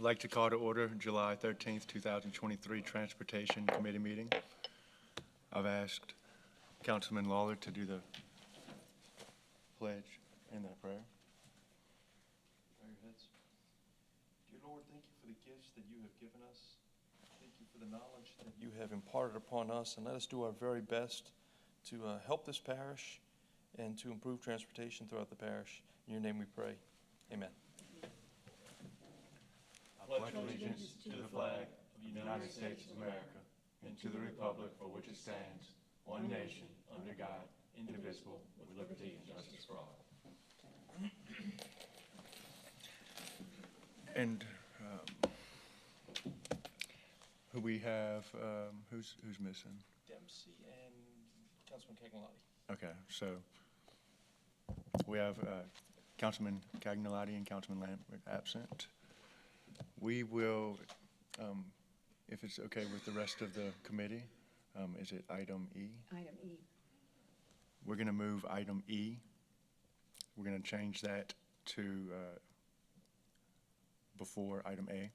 I'd like to call to order July 13th, 2023 Transportation Committee meeting. I've asked Councilman Lawler to do the pledge and the prayer. Bow your heads. Dear Lord, thank you for the gifts that you have given us. Thank you for the knowledge that you have imparted upon us, and let us do our very best to help this parish and to improve transportation throughout the parish. In your name we pray. Amen. I pledge allegiance to the flag of the United States of America and to the republic for which it stands, one nation, under God, indivisible, with liberty and justice for all. And who we have, who's missing? Dempsey and Councilman Cagnalotti. Okay, so we have Councilman Cagnalotti and Councilman Lambert absent. We will, if it's okay with the rest of the committee, is it item E? Item E. We're going to move item E. We're going to change that to before item A.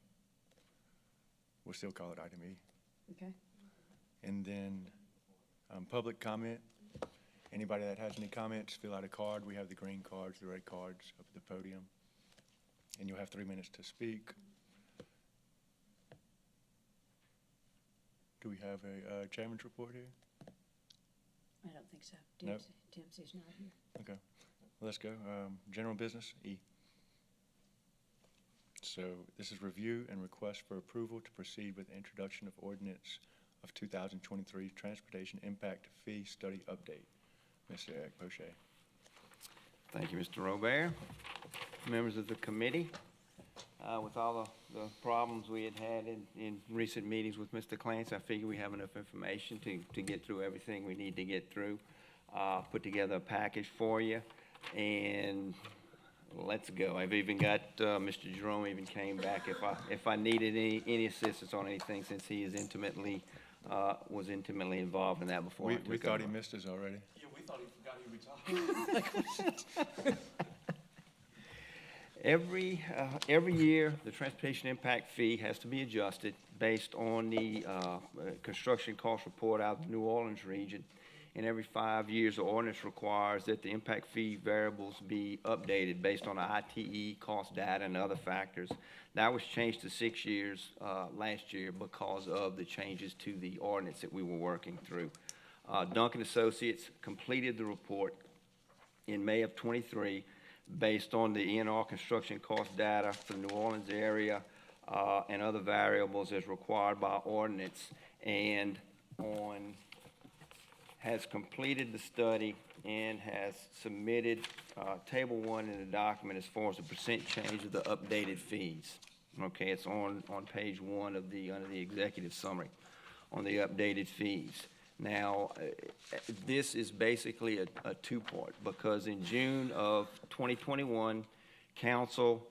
We'll still call it item E. Okay. And then public comment. Anybody that has any comments, fill out a card. We have the green cards, the red cards up at the podium. And you'll have 3 minutes to speak. Do we have a chairman's report here? I don't think so. Nope. Dempsey's not here. Okay, let's go. General business, E. So this is review and request for approval to proceed with the introduction of ordinance of 2023 Transportation Impact Fee Study Update. Mr. Eric Poche. Thank you, Mr. Robert. Members of the committee, with all the problems we had in recent meetings with Mr. Clance, I figure we have enough information to get through everything we need to get through. Put together a package for you, and let's go. I've even got Mr. Jerome even came back if I needed any assistance on anything, since he is was intimately involved in that before. We thought he missed us already. Yeah, we thought he forgot he retired. Every year, the transportation impact fee has to be adjusted based on the construction cost report out of the New Orleans region. And every 5 years, the ordinance requires that the impact fee variables be updated based on the ITE cost data and other factors. That was changed to 6 years last year because of the changes to the ordinance that we were working through. Duncan Associates completed the report in May of 23 based on the ENR construction cost data for the New Orleans area and other variables as required by ordinance, and has completed the study and has submitted table 1 in the document as far as the percent change of the updated fees. Okay, it's on page 1 of under the executive summary on the updated fees. Now, this is basically a two-part, because in June of 2021, council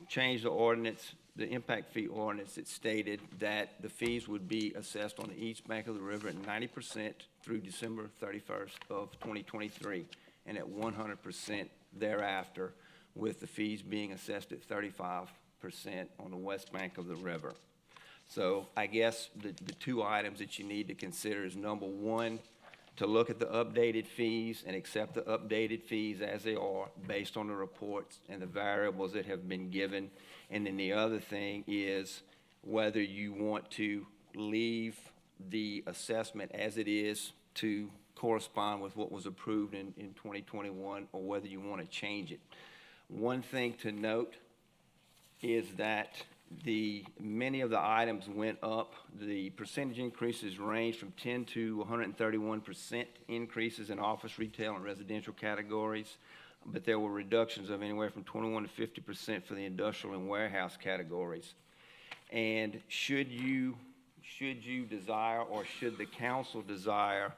changed the ordinance, the impact fee ordinance. It stated that the fees would be assessed on the east bank of the river at 90% through December 31st of 2023, and at 100% thereafter, with the fees being assessed at 35% on the west bank of the river. So I guess the two items that you need to consider is, number one, to look at the updated fees and accept the updated fees as they are based on the reports and the variables that have been given. And then the other thing is whether you want to leave the assessment as it is to correspond with what was approved in 2021, or whether you want to change it. One thing to note is that many of the items went up. The percentage increases range from 10 to 131% increases in office, retail, and residential categories, but there were reductions of anywhere from 21 to 50% for the industrial and warehouse categories. And should you desire, or should the council desire,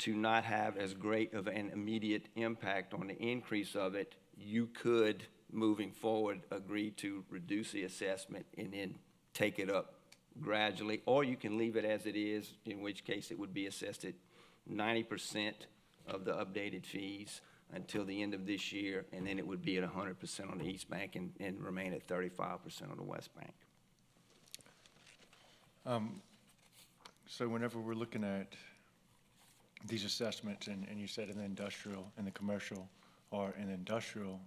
to not have as great of an immediate impact on the increase of it, you could, moving forward, agree to reduce the assessment and then take it up gradually, or you can leave it as it is, in which case it would be assessed at 90% of the updated fees until the end of this year, and then it would be at 100% on the East Bank and remain at 35% on the West Bank. So whenever we're looking at these assessments, and you said in the industrial and the commercial, or in industrial,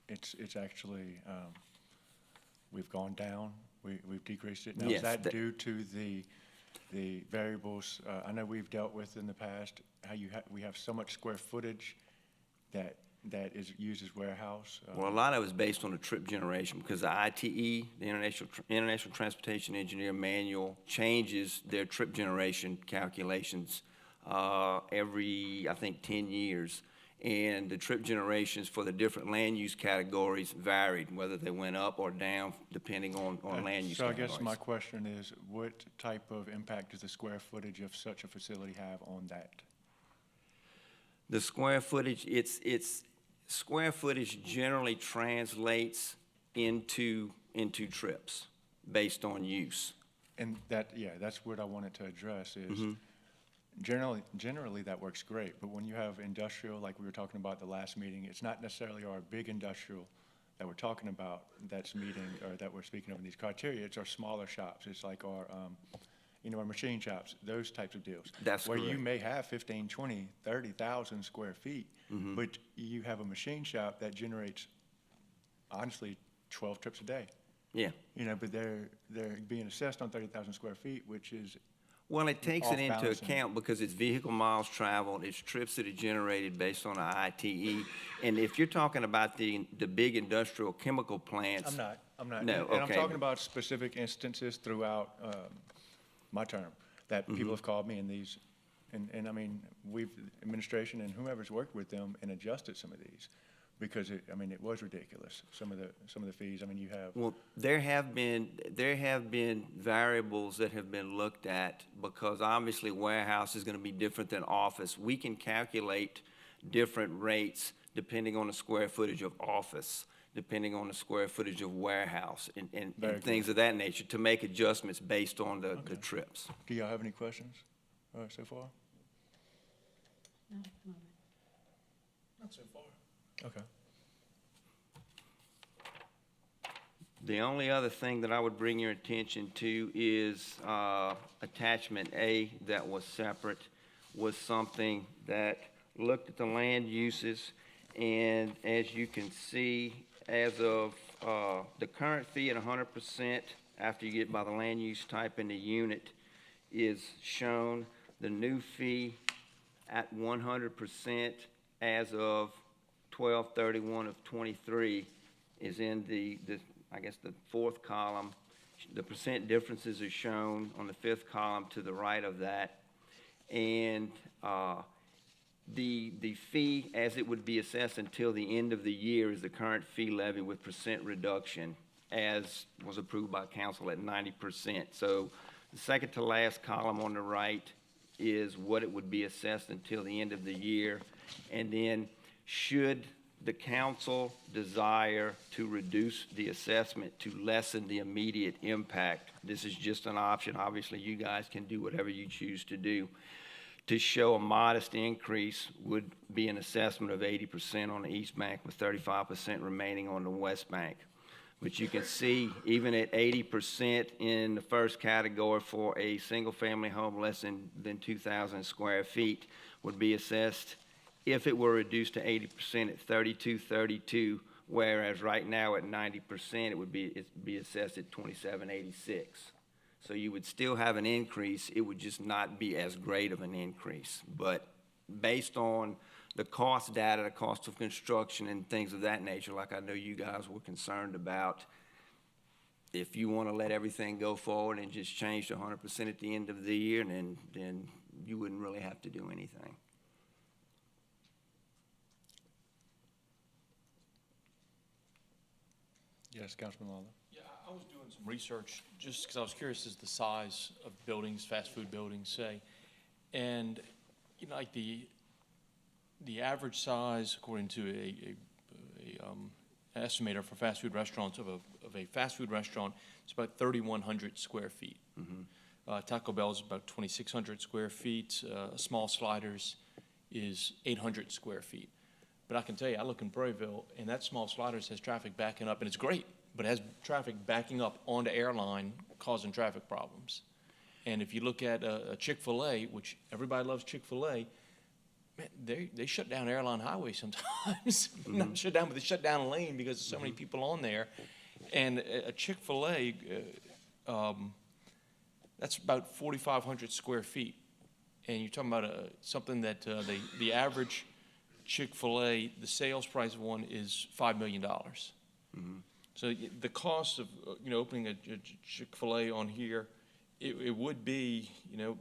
it's actually, we've gone down, we've decreased it. Now, Yes, is that that- due to the variables, I know we've dealt with in the past, how we have so much square footage that is used as warehouse? Well, a lot of it is based on the trip generation, because the ITE, the International Transportation Engineer Manual, changes their trip generation calculations every, I think, 10 years. And the trip generations for the different land use categories varied, whether they went up or down, depending on land use So I categories. guess my question is, what type of impact does the square footage of such a facility have on that? The square footage, it's square footage generally translates into trips based on use. And that, yeah, that's what I wanted to address is, generally that works great, but when you have industrial, like we were talking about the last meeting, it's not necessarily our big industrial that we're talking about that's meeting, or that we're speaking of in these criteria, it's our smaller shops. It's like our, our machine shops, those types of deals. That's where you correct. may have 15, 20, 30,000 square feet, but you have a machine shop that generates, honestly, 12 trips a day. Yeah. But they're being assessed on 30,000 square feet, which is, Well, it takes it into Off-balancing. account because it's vehicle miles traveled, it's trips that are generated based on an ITE. And if you're talking about the big industrial chemical plants. I'm not. No, And I'm okay. talking about specific instances throughout my term that people have called me in these, and I mean, administration and whomever's worked with them and adjusted some of these, because it was ridiculous, some of the fees. I mean, you have. Well, there have been variables that have been looked at, because obviously warehouse is gonna be different than office. We can calculate different rates depending on the square footage of office, depending on the square footage of warehouse, and Very things of that nature, to make adjustments based on the trips. Do y'all have any questions so far? No, at the moment. Not so far. Okay. The only other thing that I would bring your attention to is attachment A that was separate, was something that looked at the land uses, and as you can see, as of the current fee at 100% after you get by the land use type in the unit is shown. The new fee at 100% as of 12/31 of 23 is in the I guess the fourth column. The percent differences are shown on the fifth column to the right of that. And the fee as it would be assessed until the end of the year is the current fee levy with percent reduction as was approved by council at 90%. So the second to last column on the right is what it would be assessed until the end of the year. And then should the council desire to reduce the assessment to lessen the immediate impact, this is just an option. Obviously, you guys can do whatever you choose to do. To show a modest increase would be an assessment of 80% on the East Bank with 35% remaining on the West Bank. But you can see, even at 80% in the first category for a single-family home less than 2,000 square feet would be assessed, if it were reduced to 80% at $32.32, whereas right now at 90% it would be assessed at $27.86. So you would still have an increase, it would just not be as great of an increase. But based on the cost data, the cost of construction and things of that nature, like I know you guys were concerned about, if you want to let everything go forward and just change to 100% at the end of the year, then you wouldn't really have to do anything. Yes, Councilman Lawler. Yeah, I was doing some research just because I was curious as to the size of buildings, fast food buildings, say. And, like the average size, according to an estimator for fast food restaurants of a fast food restaurant, it's about 3,100 square feet. Taco Bell is about 2,600 square feet. Small Sliders is 800 square feet. But I can tell you, I look in Prairieville, and that small sliders has traffic backing up, and it's great, but it has traffic backing up onto Airline, causing traffic problems. And if you look at a Chick-fil-A, which everybody loves Chick-fil-A, man, they shut down Airline Highway sometimes. Not shut down, but they shut down a lane because there's so many people on there. And a Chick-fil-A, that's about 4,500 square feet. And you're talking about something that the average Chick-fil-A, the sales price of one is $5 million. So the cost of, opening a Chick-fil-A on here, it would be,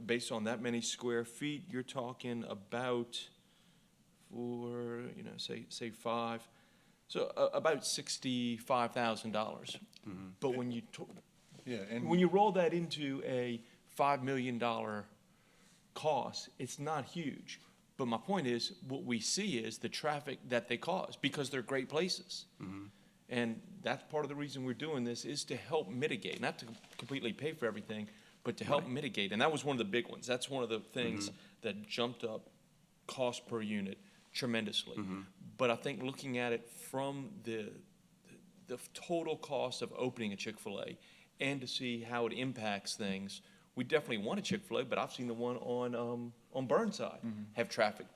based on that many square feet, you're talking about for, say 5, so about $65,000. But when you, when you roll that into a $5 million cost, it's not huge. But my point is, what we see is the traffic that they cause, because they're great places. And that's part of the reason we're doing this, is to help mitigate, not to completely pay for everything, but to help mitigate. And that was one of the big ones. That's one of the things that jumped up cost per unit tremendously. But I think looking at it from the total cost of opening a Chick-fil-A and to see how it impacts things, we definitely want a Chick-fil-A, but I've seen the one on Burnside have traffic,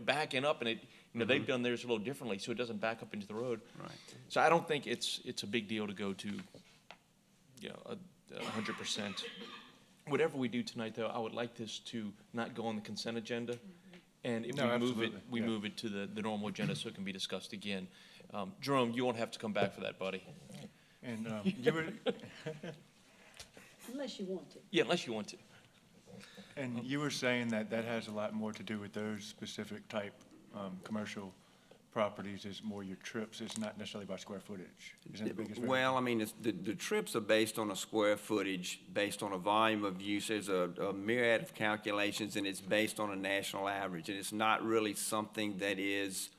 backing up, and it, they've done theirs a little differently, so it doesn't back up into the road. So I don't think it's a big deal to go to, 100%. Whatever we do tonight, though, I would like this to not go on the consent agenda, and if we move it to the normal agenda so it can be discussed again. Jerome, you won't have to come back for that, buddy. And you were, Unless you want to. Yeah, unless you want to. and you were saying that has a lot more to do with those specific type commercial properties, is more your trips, it's not necessarily by square footage. Isn't it the biggest variable? Well, I mean, the trips are based on a square footage, based on a volume of use. There's a myriad of calculations, and it's based on a national average, and it's not really something that is.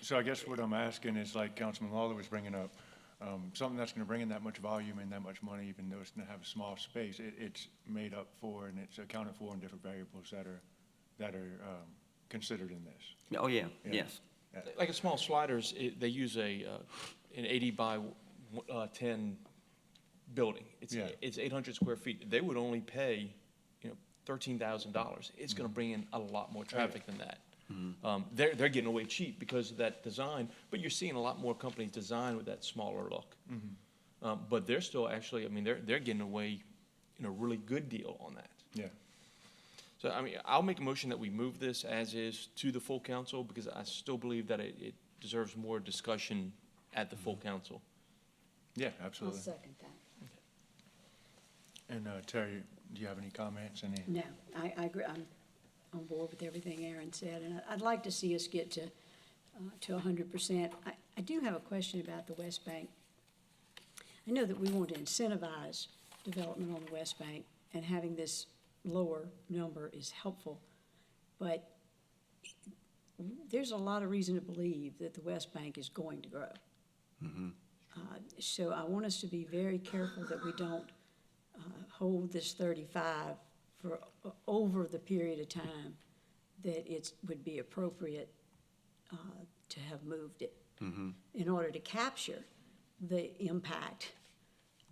So I guess what I'm asking is, like Councilman Lawler was bringing up, something that's gonna bring in that much volume and that much money, even though it's gonna have a small space, it's made up for and it's accounted for in different variables that are considered in this. Oh, yeah, Yeah. yes. Like a small sliders, they use an 80 by 10 building. Yeah. It's 800 square feet. They would only pay, $13,000. It's going to bring in a lot more traffic than that. They're getting away cheap because of that design, but you're seeing a lot more companies design with that smaller look. But they're still actually, they're getting away in a really good deal on that. Yeah. So, I'll make a motion that we move this as is to the full council, because I still believe that it deserves more discussion at the full council. Yeah, I'll absolutely. second that. And Terry, do you have any comments? No, I agree. I'm on board with everything Aaron said, and I'd like to see us get to 100%. I do have a question about the West Bank. I know that we want to incentivize development on the West Bank, and having this lower number is helpful, but there's a lot of reason to believe that the West Bank is going to grow. So I want us to be very careful that we don't hold this 35 for over the period of time that it would be appropriate to have moved it in order to capture the impact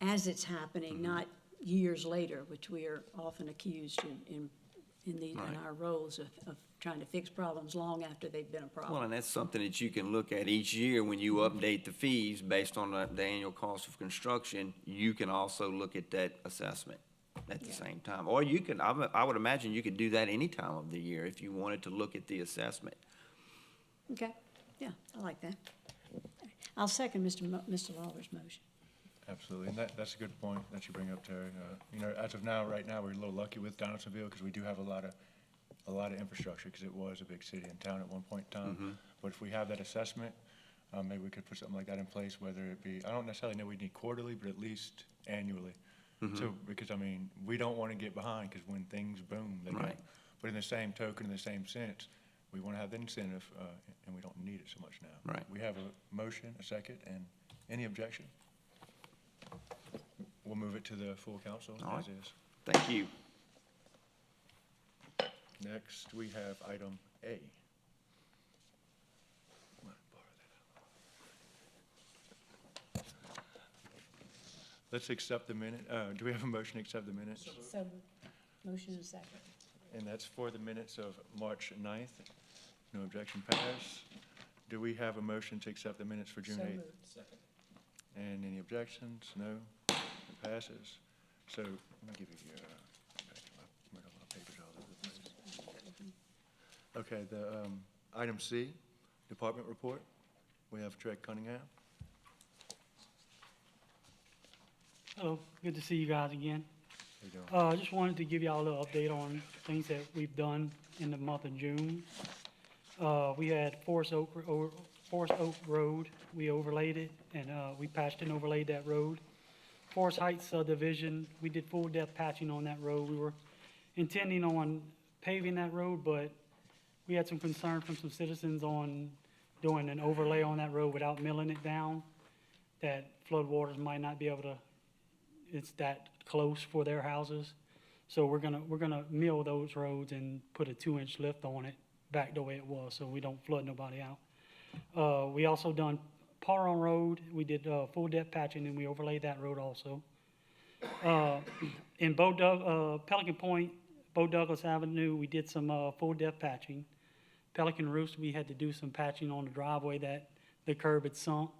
as it's happening, not years later, which we are often accused in our roles of trying to fix problems long after they've been a problem. Well, and that's something that you can look at each year when you update the fees based on the annual cost of construction. You can also look at that assessment at the same time. Or you can, I would imagine you could do that any time of the year if you wanted to look at the assessment. Okay, yeah, I like that. I'll second Mr. Lawler's motion. Absolutely, and that's a good point that you bring up, Terry. As of now, right now, we're a little lucky with Donaldsonville because we do have a lot of infrastructure, because it was a big city and town at one point in time. But if we have that assessment, maybe we could put something like that in place, whether it be, I don't necessarily know we need quarterly, but at least annually. So, because we don't want to get behind, because when things boom, they go. But in the same token, in the same sense, we want to have the incentive, and we don't need it so much now. Right. We have a motion, a second, and any objection? We'll move it to the full council All as right. is. Thank you. Next, we have item A. let's accept the minute. Do we have a motion to accept the minutes? So, motion and second. And that's for the minutes of March 9th. No objection pass. Do we have a motion to accept the minutes for June So 8th? moved. Second. And any objections? No? It passes. So, let me give you your, my papers all over the place. Okay, the, item C, department report. We have Trey Cunningham. Hello, good to see you guys again. How you doing? I just wanted to give y'all a little update on things that we've done in the month of June. We had Forest Oak Road, we overlaid it, and we patched and overlaid that road. Forest Heights subdivision, we did full depth patching on that road. We were intending on paving that road, but we had some concern from some citizens on doing an overlay on that road without milling it down, that floodwaters might not be able to, it's that close for their houses. So we're gonna mill those roads and put a 2-inch lift on it back the way it was, so we don't flood nobody out. We also done Parron Road, we did full depth patching and we overlaid that road also. In Pelican Point, Bo Douglas Avenue, we did some full depth patching. Pelican Roost, we had to do some patching on the driveway that the curb had sunk.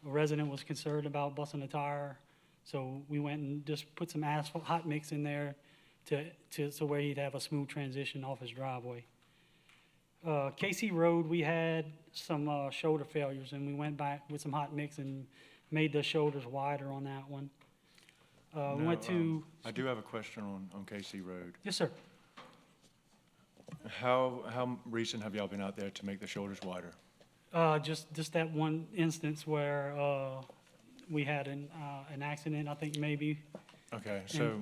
A resident was concerned about busting a tire, so we went and just put some asphalt, hot mix in there so where he'd have a smooth transition off his driveway. KC Road, we had some shoulder failures, and we went back with some hot mix and made the shoulders wider on that one. We No, went to, I do have a question on KC Road. yes, sir. How recent have y'all been out there to make the shoulders wider? Just that one instance where we had an accident, I think maybe. Okay, so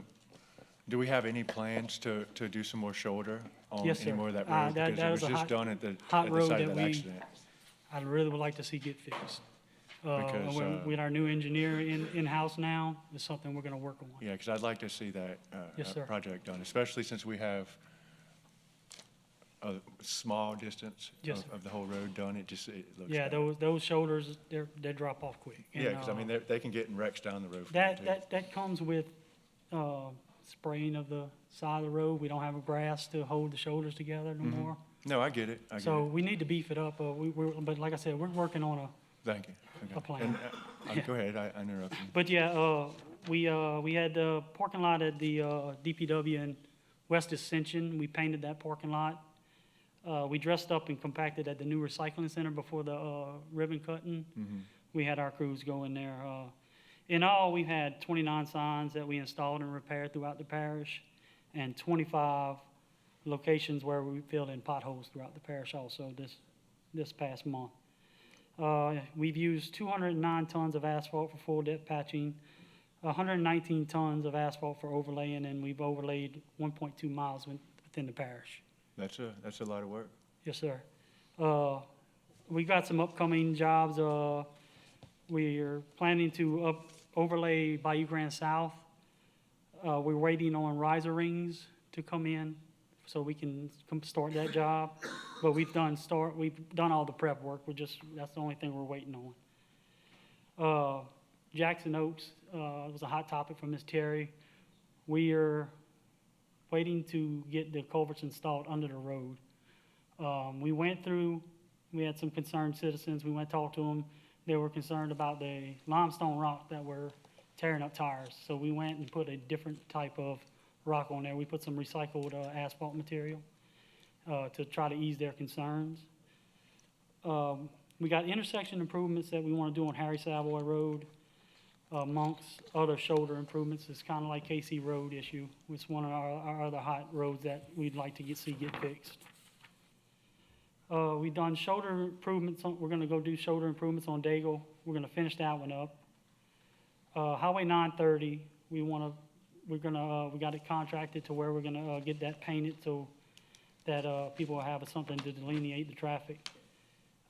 do we have any plans to do some more shoulder on Yes, any sir. more of that That- road? that Because it was was a just hot- done at the hot road site of that that we- accident. I really would like to see get fixed. Because, With our new engineer in-house now, it's something we're gonna work on. Yeah, because I'd like to see that Yes, sir. project done, especially since we have a small distance Yes, sir. of the whole road done. It looks Yeah, bad. those shoulders, they drop off quick. And, Yeah, because I mean, they can get in wrecks down the road. from That, it, too. that comes with, spraying of the side of the road. We don't have a grass to hold the shoulders together no more. No, I get it. I get So it. we need to beef it up. But like I said, we're working on a, Thank you. Okay. a plan. And, Yeah. Go ahead, I interrupted you. but yeah, we had the parking lot at the, DPW in West Ascension. We painted that parking lot. We dressed up and compacted at the new recycling center before the, ribbon cutting. We had our crews go in there. In all, we've had 29 signs that we installed and repaired throughout the parish, and 25 locations where we filled in potholes throughout the parish also this past month. We've used 209 tons of asphalt for full depth patching, 119 tons of asphalt for overlaying, and we've overlaid 1.2 miles within the parish. That's a lot of work. Yes, sir. We got some upcoming jobs. We're planning to overlay Bayou Grand South. We're waiting on riser rings to come in so we can start that job. But we've done all the prep work. That's the only thing we're waiting on. Jackson Oaks was a hot topic from Ms. Terry. We are waiting to get the culverts installed under the road. We had some concerned citizens. We went and talked to them. They were concerned about the limestone rock that were tearing up tires. So we went and put a different type of rock on there. We put some recycled asphalt material to try to ease their concerns. We got intersection improvements that we want to do on Harry Savoy Road, amongst other shoulder improvements. It's kind of like KC Road issue. It's one of our other hot roads that we'd like to see get fixed. We've done shoulder improvements. We're going to go do shoulder improvements on Daigle. We're going to finish that one up. Highway 930, we got it contracted to where we're going to get that painted so that people will have something to delineate the traffic.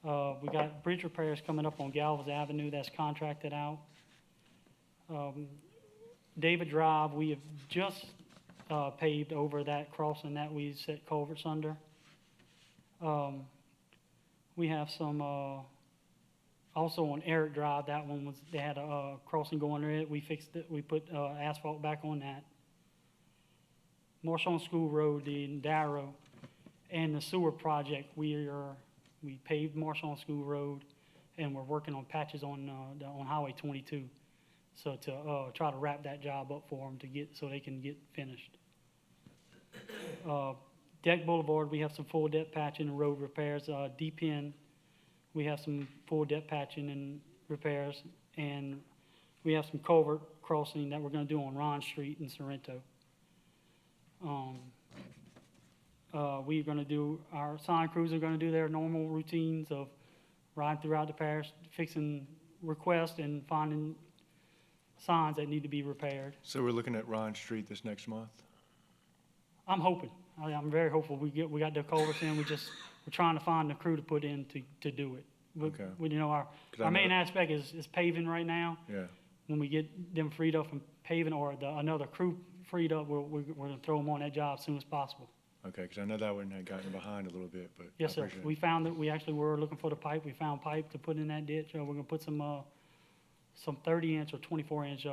We got bridge repairs coming up on Galvez Avenue that's contracted out. David Drive, we have just paved over that crossing that we set culverts under. We have some Also on Eric Drive, that one was, they had a crossing going there. We fixed it. We put asphalt back on that. Marshall School Road, the Darrow, and the sewer project, we paved Marshall School Road, and we're working on patches on Highway 22. So to try to wrap that job up for them so they can get finished. Deck Boulevard, we have some full depth patching and road repairs. Deep End, we have some full depth patching and repairs, and we have some culvert crossing that we're gonna do on Ron Street in Sorrento. We're gonna do, our sign crews are gonna do their normal routines of riding throughout the parish, fixing requests and finding signs that need to be repaired. So we're looking at Ron Street this next month? I'm hoping. I'm very hopeful. We got the culverts in. We're trying to find the crew to put in to do it. Okay. You know, our 'Cause I main know- aspect is paving right now. Yeah, When we get them freed up from paving or another crew freed up, we're gonna throw them on that job as soon as possible. okay, because I know that one had gotten behind a little bit, but. I Yes, sir. appreciate it. We found that we actually were looking for the pipe. We found pipe to put in that ditch. We're gonna put some 30-inch or 24-inch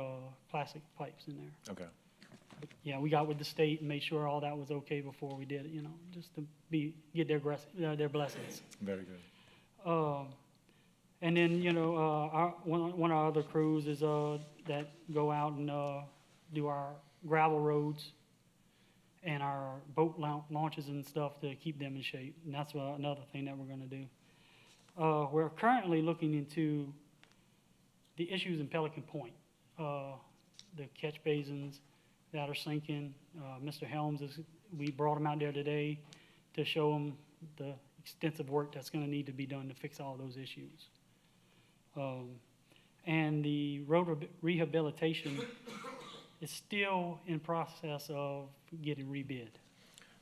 plastic pipes in there. Okay, Yeah, we got with the state and made sure all that was okay before we did it, you know, just to get their blessings. very good. And then, you know, one of our other crews is, that go out and, do our gravel roads and our boat launches and stuff to keep them in shape. And that's another thing that we're gonna do. We're currently looking into the issues in Pelican Point. The catch basins that are sinking. Mr. Helms we brought him out there today to show him the extensive work that's gonna need to be done to fix all those issues. And the road rehabilitation is still in process of getting rebid.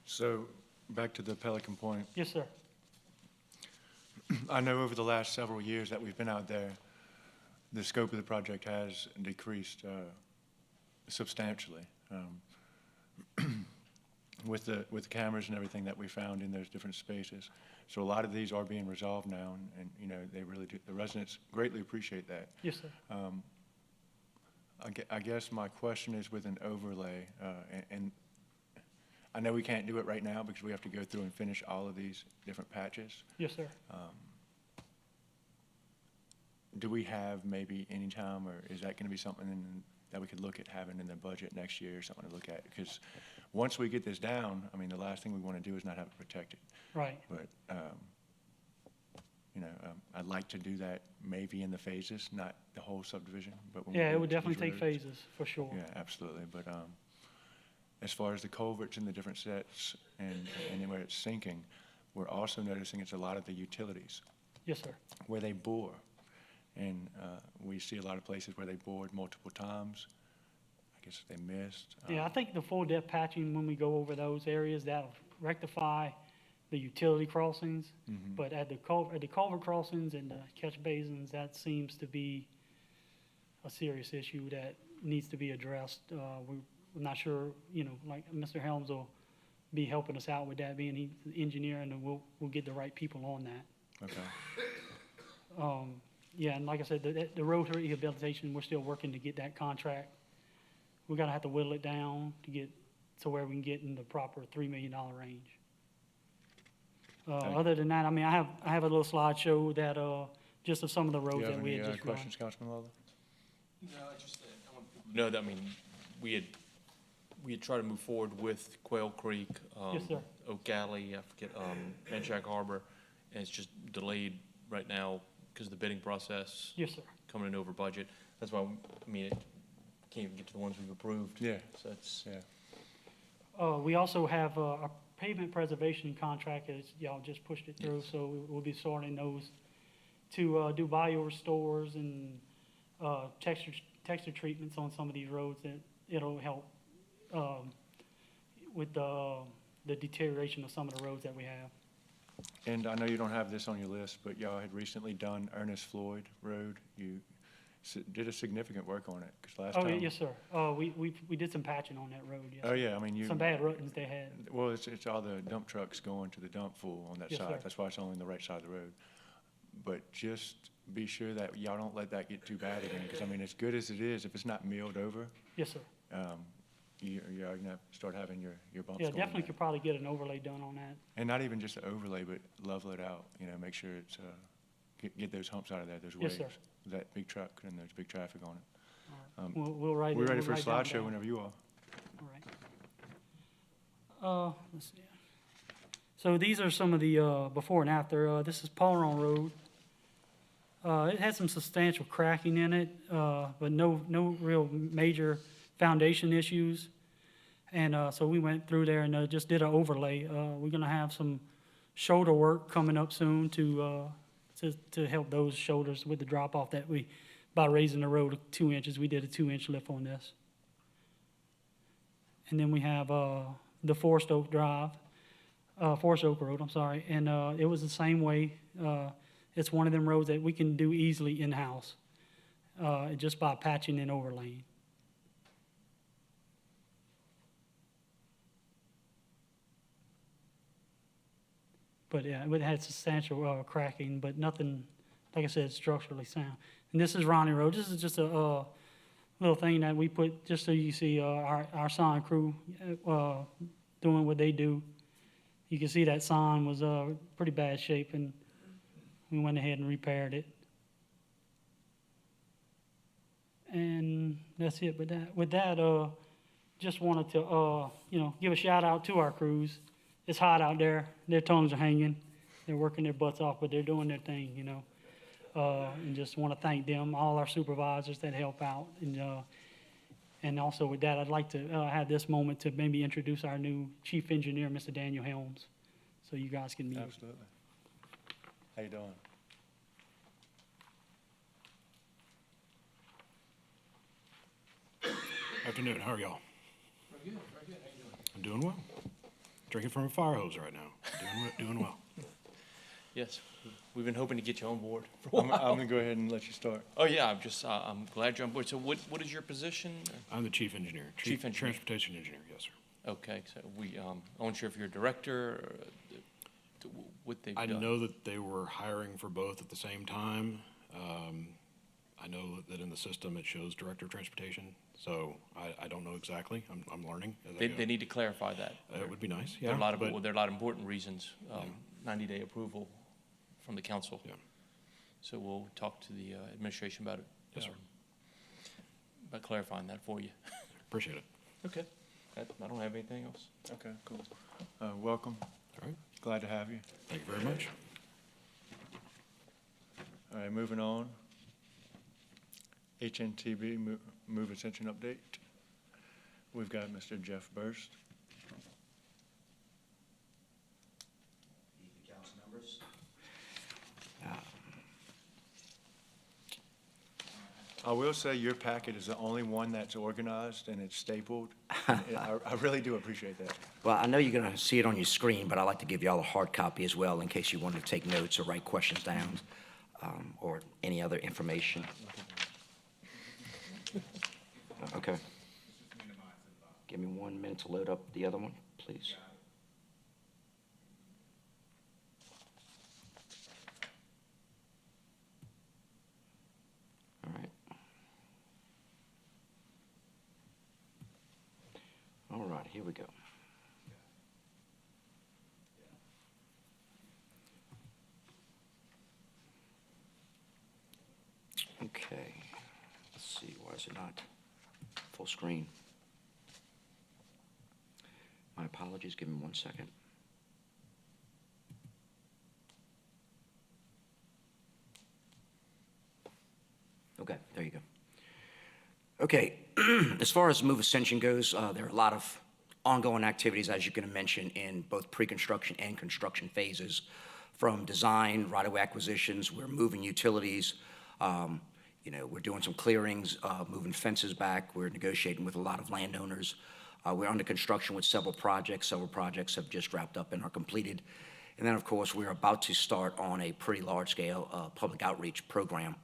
So, back to the Pelican Point. Yes, sir. I know over the last several years that we've been out there, the scope of the project has decreased substantially. With the cameras and everything that we found in those different spaces. So a lot of these are being resolved now, and you know, they really do, the residents greatly appreciate that. Yes, sir. I guess my question is with an overlay, and I know we can't do it right now because we have to go through and finish all of these different patches. Yes, sir. Do we have maybe any time, or is that gonna be something that we could look at having in the budget next year, or something to look at? Because once we get this down, I mean, the last thing we wanna do is not have it protected. Right. But, you know, I'd like to do that maybe in the phases, not the whole subdivision, but when we Yeah, get it would to these definitely take roads. phases, for sure. Yeah, absolutely, but, as far as the culverts and the different sets and where it's sinking, we're also noticing it's a lot of the utilities Yes, sir. where they bore. And, we see a lot of places where they bored multiple times. I guess they missed. Yeah, I think the full depth patching, when we go over those areas, that'll rectify the utility crossings. But at the culvert crossings and the catch basins, that seems to be a serious issue that needs to be addressed. We're not sure, you know, like Mr. Helms will be helping us out with that, being he's the engineer, and we'll get the right people on that. Okay, Yeah, and like I said, the road rehabilitation, we're still working to get that contract. We're gonna have to whittle it down to get to where we can get in the proper $3 million range. Thank Other than that, I mean, I have a little slideshow that, just of some of the do you roads have that we any had just run. questions, Councilman Lawler? No, just, I want people to know that, I mean, we had tried to move forward with Quail Creek, Yes, sir. Oak Alley, I forget, Manchac Harbor, and it's just delayed right now because of the bidding process Yes, sir. coming in over budget. That's why, I mean, it can't even get to the ones we've approved. Yeah. So it's, Yeah, We also have a pavement preservation contract, as y'all just pushed it through, so we'll be sorting those to do bio restores and texture treatments on some of these roads that it'll help with the deterioration of some of the roads that we have. and I know you don't have this on your list, but y'all had recently done Ernest Floyd Road. You did a significant work on it, because last Oh, time. yes, sir. We did some patching on that road, yes. Oh, yeah, I mean, you. Some bad ruttons they had. Well, it's all the dump trucks going to the dump full on that Yes, side. sir. That's why it's only on the right side of the road. but just be sure that y'all don't let that get too bad again, because I mean, as good as it is, if it's not milled over, Yes, sir. you're gonna start having your bumps Yeah, going definitely there. could probably get an overlay done on that. And not even just the overlay, but level it out, make sure it's, get those humps out of there, those Yes, waves. sir. That big truck and there's big traffic on it. We'll write it. We're ready we'll for a write down slideshow down. whenever you are. All right. Let's see. So these are some of the before and after. This is Paulron Road. It had some substantial cracking in it, but no real major foundation issues. And so we went through there and just did an overlay. We're gonna have some shoulder work coming up soon to help those shoulders with the drop off that by raising the road 2 inches, we did a 2-inch lift on this. And then we have the Forest Oak Road, I'm sorry, and it was the same way. It's one of them roads that we can do easily in-house, just by patching and overlaying. But yeah, it had substantial cracking, but nothing, like I said, structurally sound. And this is Ronnie Road. This is just a little thing that we put just so you see our sign crew doing what they do. You can see that sign was pretty bad shape, and we went ahead and repaired it. And that's it. With that, just wanted to give a shout out to our crews. It's hot out there. Their tongues are hanging. They're working their butts off, but they're doing their thing, and just want to thank them, all our supervisors that help out. And also with that, I'd like to have this moment to maybe introduce our new chief engineer, Mr. Daniel Helms, so you guys can meet. Absolutely. How you doing? Afternoon, how are y'all? Very good, very good. How you doing? I'm doing well. Drinking from a fire hose right now. Doing well. Yes, we've been hoping to get you on board for a I'm while. gonna go ahead and let you start. Oh, yeah, I'm glad you're on board. So what is your position? I'm the chief engineer. Chief engineer. Transportation engineer, yes, sir. Okay, so I wasn't sure if you're a director or what they've I done. know that they were hiring for both at the same time. I know that in the system it shows director of transportation, so I don't know exactly. I'm learning as I go. They need to clarify that. It would be nice, There yeah. are a lot of, but- well, there are a lot of important reasons, 90-day approval from the council. Yeah. So we'll talk to the administration about it. Yes, sir. About clarifying that for you. Appreciate it. Okay. I don't have anything else. Okay, cool. Welcome. All right, Glad to have you. thank you very much. All right, moving on. HNTB, move Ascension update. We've got Mr. Jeff Burst. Council members. I will say your packet is the only one that's organized and it's stapled. I really do appreciate that. Well, I know you're going to see it on your screen, but I like to give you all a hard copy as well in case you wanted to take notes or write questions down or any other information. Okay. Give me 1 minute to load up the other one, please. All right. All right, here we go. Okay, let's see, why is it not full screen? My apologies, give me 1 second. Okay, there you go. Okay, as far as Move Ascension goes, there are a lot of ongoing activities, as you can mention, in both pre-construction and construction phases. From design, right-of-way acquisitions, we're moving utilities, we're doing some clearings, moving fences back, we're negotiating with a lot of landowners. We're under construction with several projects. Several projects have just wrapped up and are completed. And then, of course, we're about to start on a pretty large-scale public outreach program.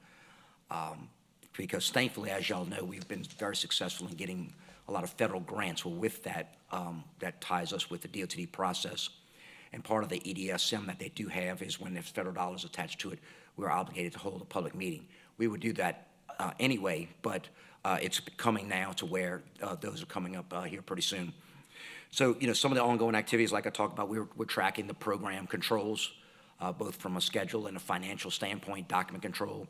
Because thankfully, as y'all know, we've been very successful in getting a lot of federal grants. Well, with that, that ties us with the DOTD process. And part of the EDSM that they do have is when there's federal dollars attached to it, we're obligated to hold a public meeting. We would do that anyway, but it's coming now to where those are coming up here pretty soon. So, some of the ongoing activities, like I talked about, we're tracking the program controls, both from a schedule and a financial standpoint, document control.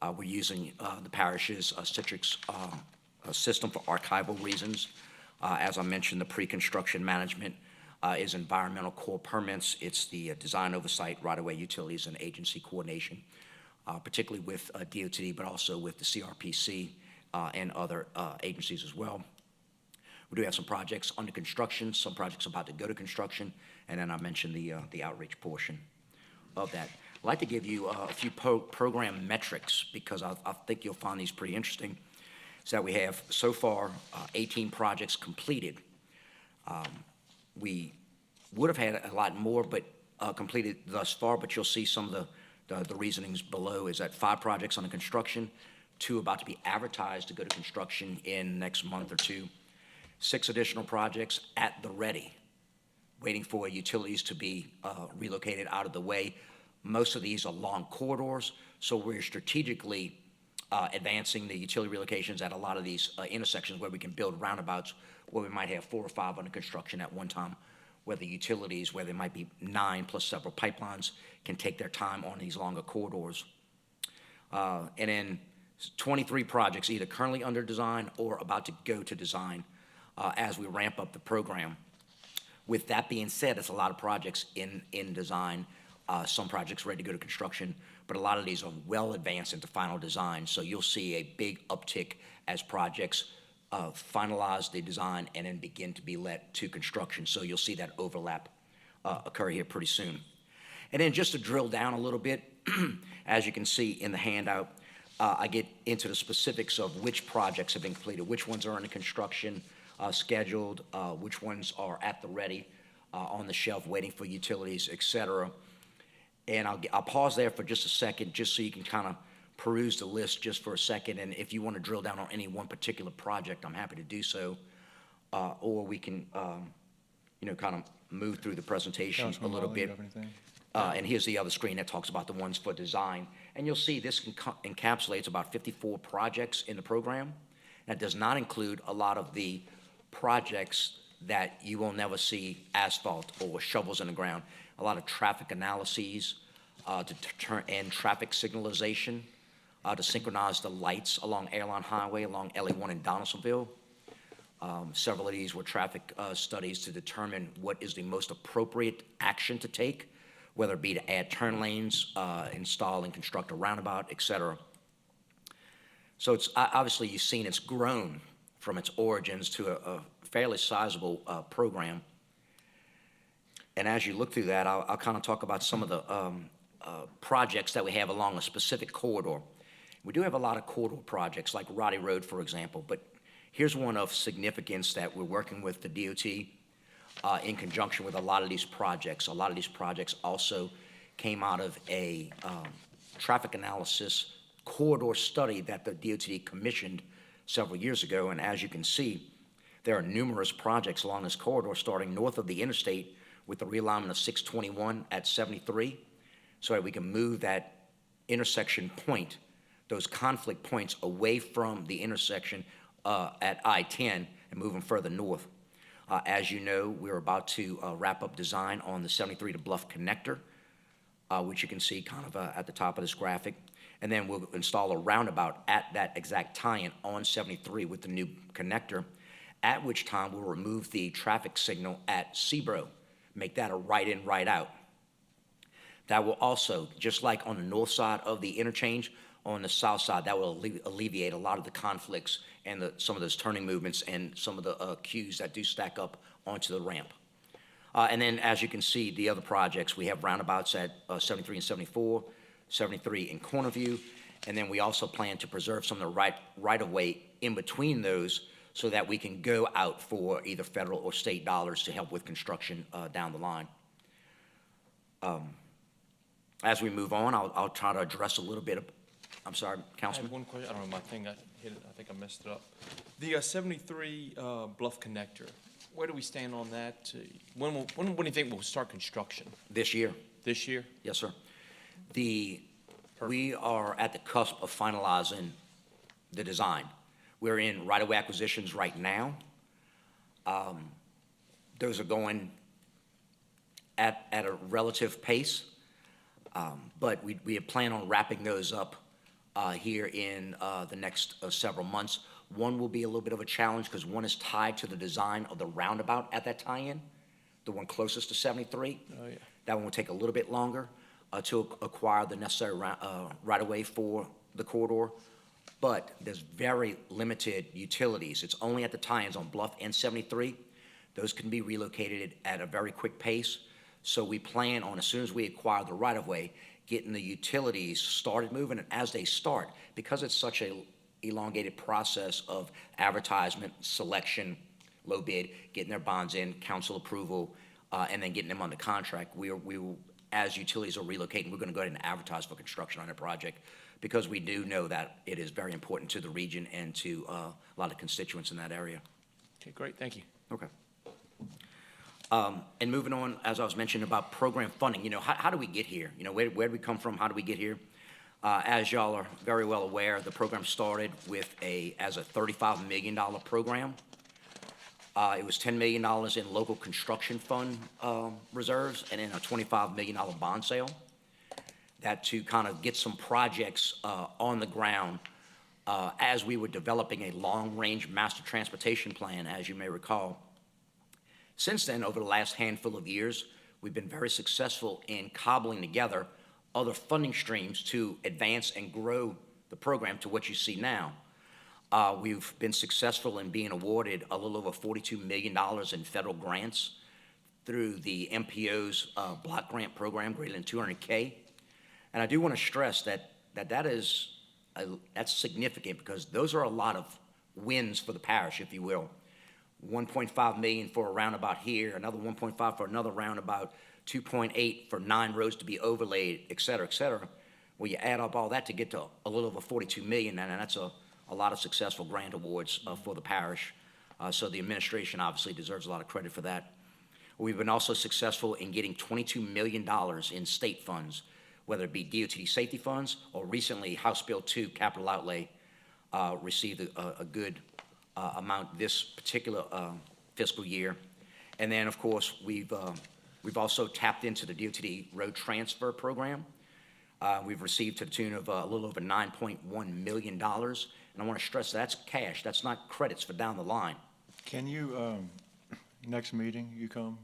We're using the parish's Citrix system for archival reasons. As I mentioned, the pre-construction management is environmental core permits. It's the design oversight, right-of-way utilities, and agency coordination, particularly with DOT, but also with the CRPC and other agencies as well. We do have some projects under construction, some projects about to go to construction, and then I mentioned the outreach portion of that. I'd like to give you a few program metrics because I think you'll find these pretty interesting. So that we have so far 18 projects completed. We would have had a lot more, but completed thus far. But you'll see some of the reasonings below. Is that 5 projects under construction, 2 about to be advertised to go to construction in next month or 2. 6 additional projects at the ready, waiting for utilities to be relocated out of the way. Most of these are long corridors, so we're strategically advancing the utility relocations at a lot of these intersections where we can build roundabouts where we might have 4 or 5 under construction at one time, where the utilities, where there might be 9 plus several pipelines, can take their time on these longer corridors. And then 23 projects either currently under design or about to go to design as we ramp up the program. With that being said, it's a lot of projects in design, some projects ready to go to construction, but a lot of these are well advanced into final design. So you'll see a big uptick as projects finalize the design and then begin to be let to construction. So you'll see that overlap occur here pretty soon. And then just to drill down a little bit, as you can see in the handout, I get into the specifics of which projects have been completed, which ones are under construction, scheduled, which ones are at the ready, on the shelf waiting for utilities, et cetera. And I'll pause there for just a second, just so you can kind of peruse the list just for a second. And if you want to drill down on any one particular project, I'm happy to do so. Or we can, kind of move through the presentation Councilman a little Lawley, you bit. have anything? And here's the other screen that talks about the ones for design. And you'll see this encapsulates about 54 projects in the program. That does not include a lot of the projects that you will never see asphalt or shovels in the ground. A lot of traffic analyses to turn and traffic signalization to synchronize the lights along Airline Highway, along LA1 in Donaldsonville. Several of these were traffic studies to determine what is the most appropriate action to take, whether it be to add turn lanes, install and construct a roundabout, et cetera. So it's obviously you've seen it's grown from its origins to a fairly sizable program. And as you look through that, I'll kind of talk about some of the projects that we have along a specific corridor. We do have a lot of corridor projects, like Roddy Road, for example, but here's one of significance that we're working with the DOT in conjunction with a lot of these projects. A lot of these projects also came out of a traffic analysis corridor study that the DOT commissioned several years ago. And as you can see, there are numerous projects along this corridor starting north of the interstate with the realignment of 621 at 73, so that we can move that intersection point, those conflict points, away from the intersection at I-10 and move them further north. As you know, we're about to wrap up design on the 73 to Bluff connector, which you can see kind of at the top of this graphic. And then we'll install a roundabout at that exact tie-in on 73 with the new connector, at which time we'll remove the traffic signal at Sebro, make that a right in, right out. That will also, just like on the north side of the interchange, on the south side, that will alleviate a lot of the conflicts and some of those turning movements and some of the queues that do stack up onto the ramp. And then, as you can see, the other projects, we have roundabouts at 73 and 74, 73 in Cornerview, and then we also plan to preserve some of the right-of-way in between those so that we can go out for either federal or state dollars to help with construction down the line. As we move on, I'll try to address a little bit of, I'm sorry, I have Councilman? one question. I don't know, my thing, I hit it, I think I messed it up. The 73 Bluff connector, where do we stand on that? When do you think we'll start construction? This year. This year? Yes, sir. We are at the cusp of finalizing the design. We're in right-of-way acquisitions right now. Those are going at a relative pace, but we plan on wrapping those up here in the next several months. One will be a little bit of a challenge because one is tied to the design of the roundabout at that tie-in, the one closest to 73. Oh, yeah. That one will take a little bit longer to acquire the necessary right-of-way for the corridor. But there's very limited utilities. It's only at the tie-ins on Bluff and 73. Those can be relocated at a very quick pace. So we plan on, as soon as we acquire the right-of-way, getting the utilities started moving. And as they start, because it's such a elongated process of advertisement, selection, low bid, getting their bonds in, council approval, and then getting them on the contract, we will, as utilities are relocating, we're going to go ahead and advertise for construction on a project because we do know that it is very important to the region and to a lot of constituents in that area. Okay, great, thank you. Okay. And moving on, as I was mentioning about program funding, how do we get here? Where did we come from? How do we get here? As y'all are very well aware, the program started as a $35 million program. It was $10 million in local construction fund reserves and then a $25 million bond sale. That to kind of get some projects on the ground as we were developing a long-range master transportation plan, as you may recall. Since then, over the last handful of years, we've been very successful in cobbling together other funding streams to advance and grow the program to what you see now. We've been successful in being awarded a little over $42 million in federal grants through the MPO's block grant program, greater than $200K. And I do want to stress that's significant because those are a lot of wins for the parish, if you will. 1.5 million for a roundabout here, another 1.5 for another roundabout, 2.8 for 9 roads to be overlaid, et cetera, et cetera. Well, you add up all that to get to a little over 42 million, and that's a lot of successful grant awards for the parish. So the administration obviously deserves a lot of credit for that. We've been also successful in getting $22 million in state funds, whether it be DOT safety funds or recently House Bill 2 capital outlay received a good amount this particular fiscal year. And then, of course, we've also tapped into the DOT road transfer program. We've received to the tune of a little over $9.1 million. And I want to stress that's cash. That's not credits for down the line. Can you, next meeting, you come,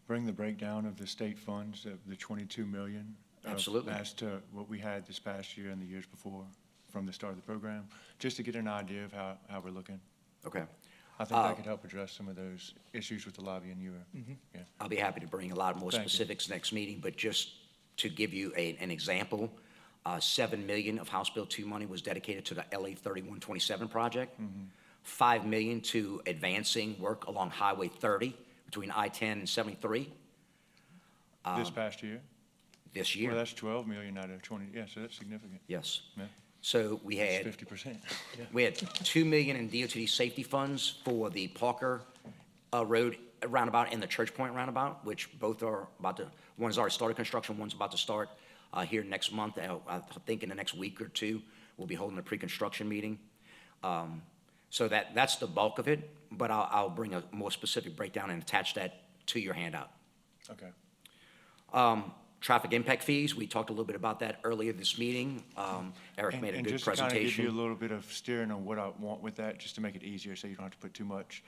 bring the breakdown of the state funds, of the 22 million? Absolutely. As to what we had this past year and the years before from the start of the program, just to get an idea of how we're looking? Okay. I think that could help address some of those issues with the lobby and you were, yeah. I'll be happy to bring a lot more Thank you. specifics next meeting, but just to give you an example, $7 million of House Bill 2 money was dedicated to the LA 3127 project, $5 million to advancing work along Highway 30 between I-10 and 73 This past year? this year. Well, that's 12 million out of 20, yeah, so that's significant. Yes. Yeah. So we had It's 50%. We had $2 million in DOT safety funds for the Parker Road roundabout and the Church Point roundabout, which both are one's already started construction, one's about to start here next month. I think in the next week or two, we'll be holding a pre-construction meeting. So that's the bulk of it, but I'll bring a more specific breakdown and attach that to your handout. Okay. Traffic impact fees, we talked a little bit about that earlier this meeting. Eric made a good And just to kind of give presentation. you a little bit of steering on what I want with that, just to make it easier so you don't have to put too much.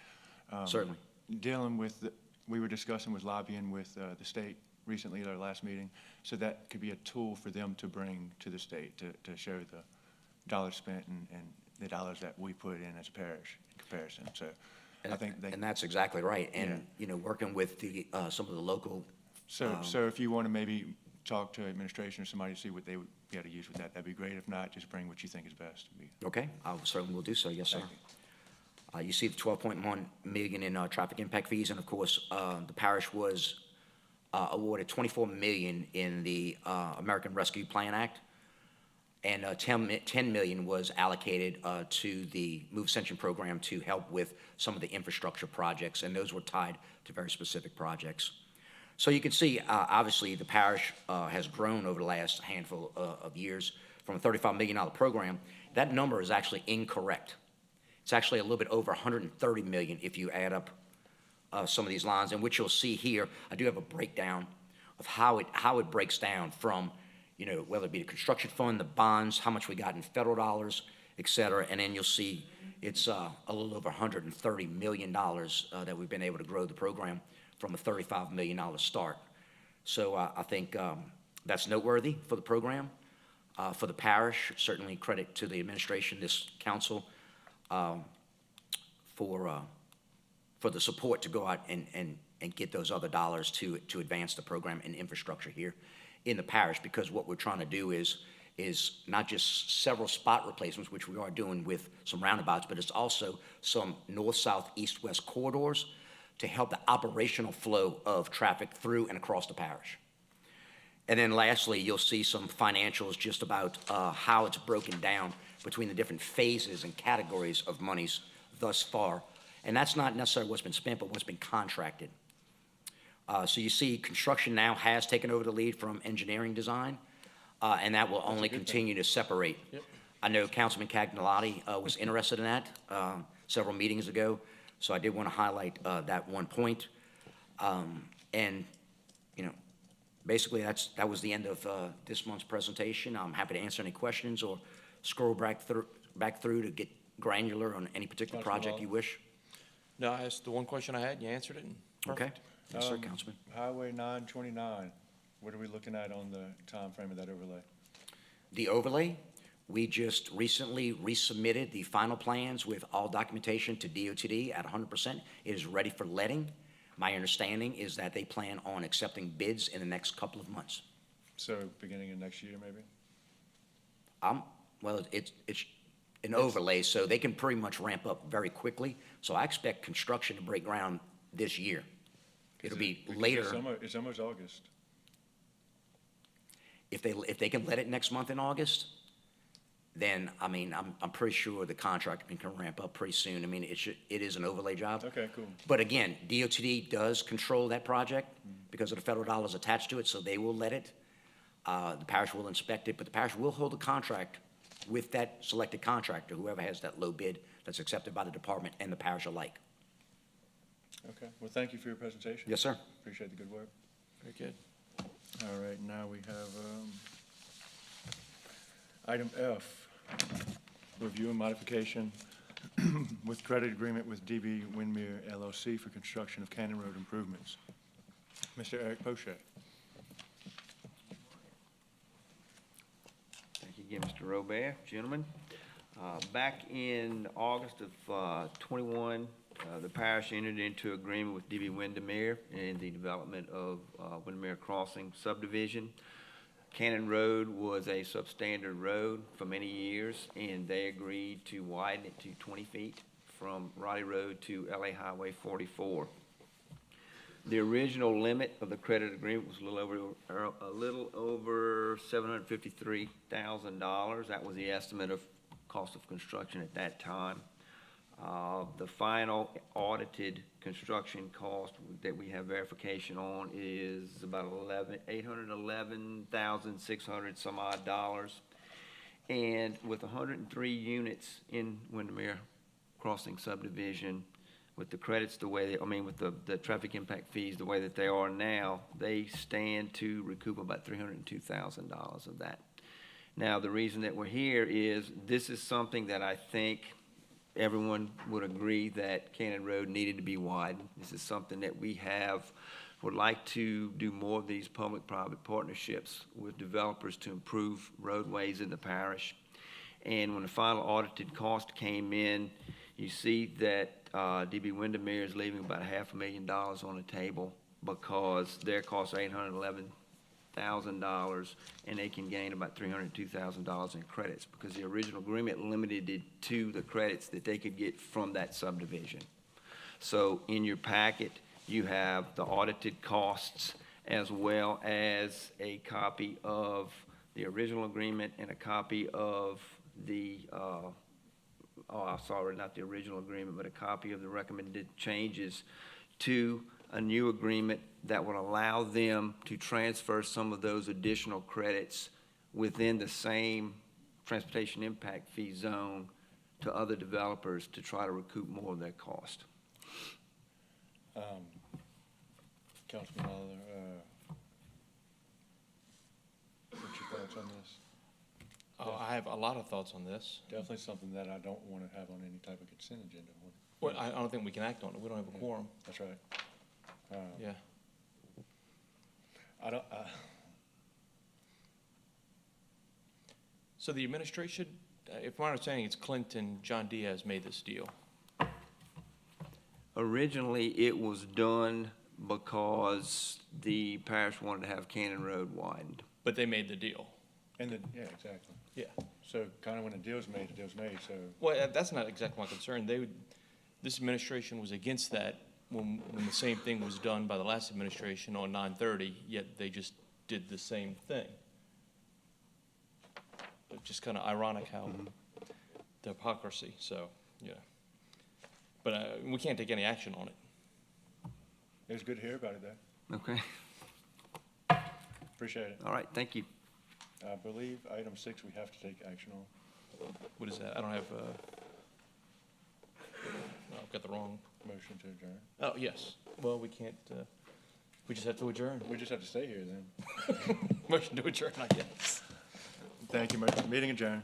Certainly. Dealing with, we were discussing with lobbying with the state recently at our last meeting, so that could be a tool for them to bring to the state to show the dollars spent and the dollars that we put in as a parish in comparison. So I think they. And that's exactly right. And, Yeah. Working with some of the local. So if you want to maybe talk to administration or somebody to see what they would be able to use with that, that'd be great. If not, just bring what you think is best. Okay, I certainly will do so, yes, sir. Thank You see the 12.1 million in traffic impact fees, and of course, the parish was awarded 24 million in the American Rescue Plan Act. And 10 million was allocated to the Move Ascension program to help with some of the infrastructure projects, and those were tied to very specific projects. So you can see, obviously, the parish has grown over the last handful of years from a $35 million program. That number is actually incorrect. It's actually a little bit over 130 million if you add up some of these lines, and which you'll see here. I do have a breakdown of how it breaks down from, you know, whether it be the construction fund, the bonds, how much we got in federal dollars, et cetera, and then you'll see it's a little over $130 million that we've been able to grow the program from a $35 million start. So I think that's noteworthy for the program. For the parish, certainly credit to the administration, this council, for the support to go out and get those other dollars to advance the program and infrastructure here in the parish, because what we're trying to do is not just several spot replacements, which we are doing with some roundabouts, but it's also some north, south, east, west corridors to help the operational flow of traffic through and across the parish. And then lastly, you'll see some financials just about how it's broken down between the different phases and categories of monies thus far. And that's not necessarily what's been spent, but what's been contracted. So you see construction now has taken over the lead from engineering design, and that will only continue to separate. Yep. I know Councilman Cagnolati was interested in that several meetings ago, so I did want to highlight that one point. And, you know, basically that was the end of this month's presentation. I'm happy to answer any questions or scroll back through to get granular on any particular Councilman project Waller? you wish. No, I asked the one question I had, and you answered it, and Okay? perfect. Yes, sir, Councilman. Highway 929, what are we looking at on the time frame of that overlay? The overlay, we just recently resubmitted the final plans with all documentation to DOTD at 100%. It is ready for letting. My understanding is that they plan on accepting bids in the next couple of months. So beginning of next year, maybe? Well, it's an overlay, so they can pretty much ramp up very quickly. So I expect construction to break ground this year. It'll be Because later. It's almost August. If they can let it next month in August, then, I mean, I'm pretty sure the contractor can ramp up pretty soon. I mean, it is an overlay job. Okay, cool. But again, DOTD does control that project because of the federal dollars attached to it, so they will let it. The parish will inspect it, but the parish will hold a contract with that selected contractor, whoever has that low bid that's accepted by the department and the parish alike. Okay, well, thank you for your presentation. Yes, sir. Appreciate the good work. Very good. All right, now we have item F, review and modification with credit agreement with DB Windemere LLC for construction of Cannon Road improvements. Mr. Eric Poche. Thank you again, Mr. Robert. Gentlemen, back in August of 21, the parish entered into agreement with DB Windemere in the development of Windemere Crossing subdivision. Cannon Road was a substandard road for many years, and they agreed to widen it to 20 feet from Roddy Road to LA Highway 44. The original limit of the credit agreement was a little over $753,000. That was the estimate of cost of construction at that time. The final audited construction cost that we have verification on is about $811,600 some odd dollars. And with 103 units in Windemere Crossing subdivision, with the credits the way with the traffic impact fees the way that they are now, they stand to recoup about $302,000 of that. Now, the reason that we're here is this is something that I think everyone would agree that Cannon Road needed to be widened. This is something that we would like to do more of these public-private partnerships with developers to improve roadways in the parish. And when the final audited cost came in, you see that DB Windemere is leaving about $500,000 on the table because their costs are $811,000, and they can gain about $302,000 in credits because the original agreement limited it to the credits that they could get from that subdivision. So in your packet, you have the audited costs as well as a copy of the original agreement and a copy of the, sorry, not the original agreement, but a copy of the recommended changes to a new agreement that would allow them to transfer some of those additional credits within the same transportation impact fee zone to other developers to try to recoup more of that cost. Councilman Lawler, what's your thoughts on this? I have a lot of thoughts on this. Definitely something that I don't want to have on any type of consent agenda. Well, I don't think we can act on it. We don't have a quorum. That's right. Yeah. I don't, So the administration, if my understanding, it's Clinton, John Diaz made this deal. Originally, it was done because the parish wanted to have Cannon Road widened. But they made the deal. yeah, exactly. Yeah. So kind of when the deal's made, so. Well, that's not exactly my concern. This administration was against that when the same thing was done by the last administration on 930, yet they just did the same thing. It's just kind of ironic how the hypocrisy, so, yeah. But we can't take any action on it. It was good to hear about it, though. Okay, Appreciate it. all right, thank you. I believe item 6 we have to take action on. What is that? I don't have, no, I've got the wrong. Motion to adjourn. Oh, yes. Well, we can't, we just have to adjourn. We just have to stay here then. Motion to adjourn, I guess. Thank you, meeting adjourned.